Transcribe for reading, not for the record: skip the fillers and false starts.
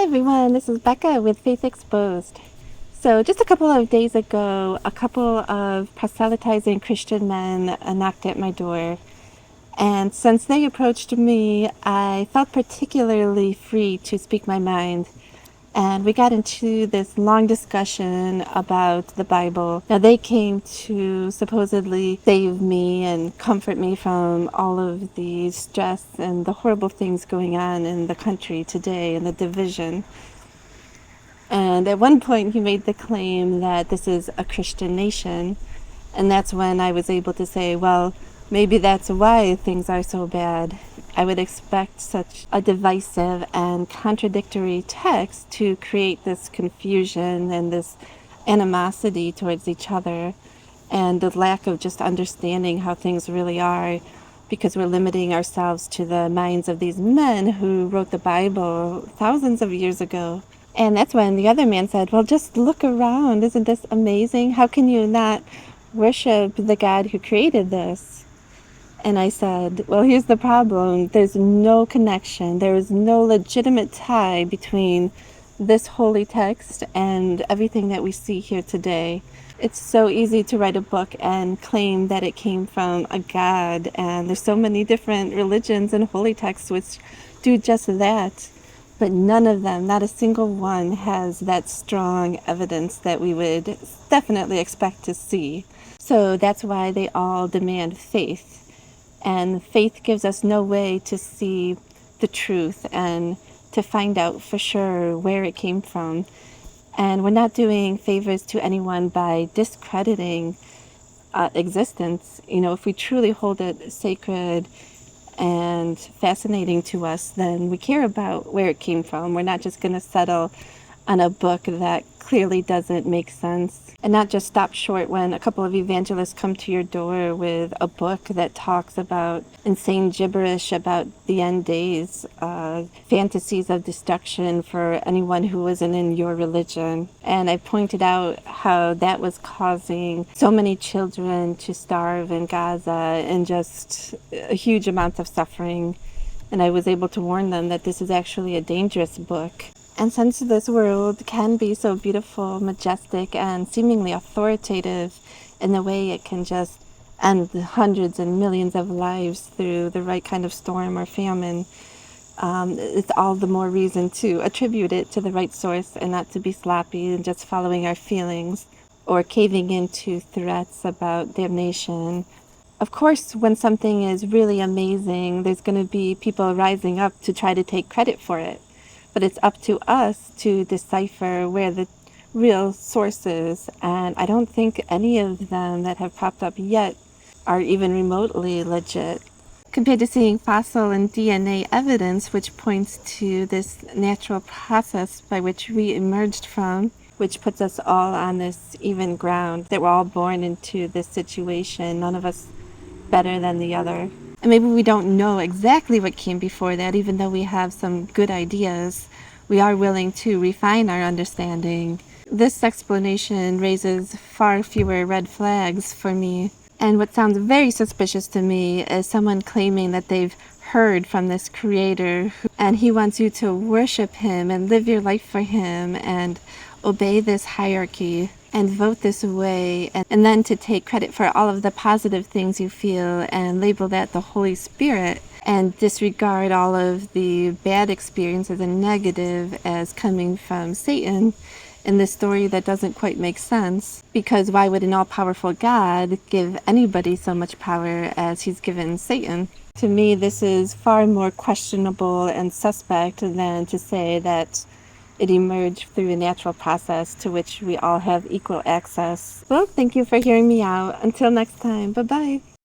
everyone, this is Becca with Faith Exposed. So just a couple of days ago, a couple of proselytizing Christian men knocked at my door. And since they approached me, I felt particularly free to speak my mind. And we got into this long discussion about the Bible. Now, they came to supposedly save me and comfort me from all of the stress and the horrible things going on in the country today and the division. And at one point, he made the claim that this is a Christian nation. And that's when I was able to say, well, maybe that's why things are so bad. I would expect such a divisive and contradictory text to create this confusion and this animosity towards each other and the lack of just understanding how things really are, because we're limiting ourselves to the minds of these men who wrote the Bible thousands of years ago. And that's when the other man said, well, just look around. Isn't this amazing? How can you not worship the God who created this? And I said, well, here's the problem. There's no connection. There is no legitimate tie between this holy text and everything that we see here today. It's so easy to write a book and claim that it came from a God. And there's so many different religions and holy texts which do just that. But none of them, not a single one, has that strong evidence that we would definitely expect to see. So that's why they all demand faith. And faith gives us no way to see the truth and to find out for sure where it came from. And we're not doing favors to anyone by discrediting existence. You know, if we truly hold it sacred and fascinating to us, then we care about where it came from. We're not just going to settle on a book that clearly doesn't make sense, and not just stop short when a couple of evangelists come to your door with a book that talks about insane gibberish about the end days, fantasies of destruction for anyone who isn't in your religion. And I pointed out how that was causing so many children to starve in Gaza and just a huge amount of suffering. And I was able to warn them that this is actually a dangerous book. And since this world can be so beautiful, majestic, and seemingly authoritative in the way it can just end hundreds and millions of lives through the right kind of storm or famine, it's all the more reason to attribute it to the right source and not to be sloppy and just following our feelings or caving into threats about damnation. Of course, when something is really amazing, there's going to be people rising up to try to take credit for it. But it's up to us to decipher where the real source is. And I don't think any of them that have popped up yet are even remotely legit. Compared to seeing fossil and DNA evidence, which points to this natural process by which we emerged from, which puts us all on this even ground, that we're all born into this situation, none of us better than the other. And maybe we don't know exactly what came before that, even though we have some good ideas. We are willing to refine our understanding. This explanation raises far fewer red flags for me. And what sounds very suspicious to me is someone claiming that they've heard from this creator, and he wants you to worship him and live your life for him and obey this hierarchy and vote this way, and then to take credit for all of the positive things you feel and label that the Holy Spirit, and disregard all of the bad experiences and negative as coming from Satan in this story that doesn't quite make sense. Because why would an all-powerful God give anybody so much power as he's given Satan? To me, this is far more questionable and suspect than to say that it emerged through a natural process to which we all have equal access. Well, thank you for hearing me out. Until next time, bye-bye.